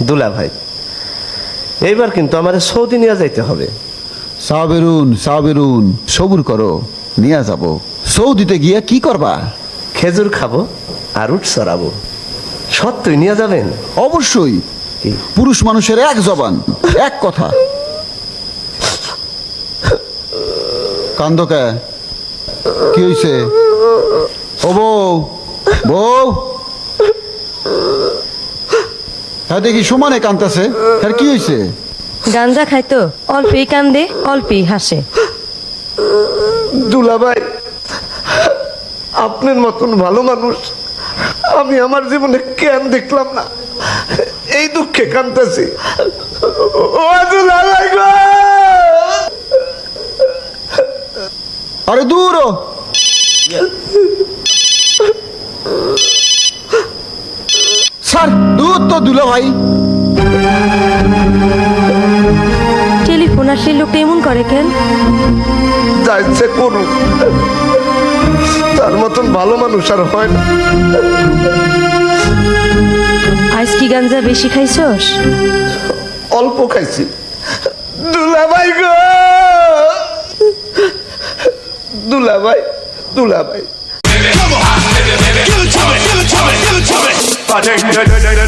দুলা ভাই, এইবার কিন্তু আমার সৌদি নিয়ে যাইতে হবে। সাবেরুন সবুর করো, নিয়ে যাব। সৌদিতে গিয়া কি করবা? খেজুর খাবো আর উঠ সরাবো। সত্যই নিয়ে যাবেন? অবশ্যই। কি? পুরুষ মানুষের এক জবান, এক কথা। কান্দকে কি হইছে? ও বউ, বউ, হ্যাঁ দেখি সমানে কান্তাছে, আর কি হইছে? গাঞ্জা খাইতো, অল্পেই কান্দে অল্পেই হাসে। দুলা ভাই, আপনার মতন ভালো মানুষ আমি আমার জীবনে কেন দেখলাম না। এই দুঃখে কাঁদতেছি। ও দুলা ভাই গো! আরে দূর হ। স্যার দূর তো দুলা ভাই। টেলিফোন আসলে লোকটা এমন করে কেন? যাইছে করুক, তার মতন ভালো মানুষ আর হয় না। আইস কি গাঞ্জা বেশি খাইছস? অল্প খাইছি। দুলা ভাই গো! দুলা ভাই, দুলা ভাই। Give it to me, give it to me, give it to me, give it to me.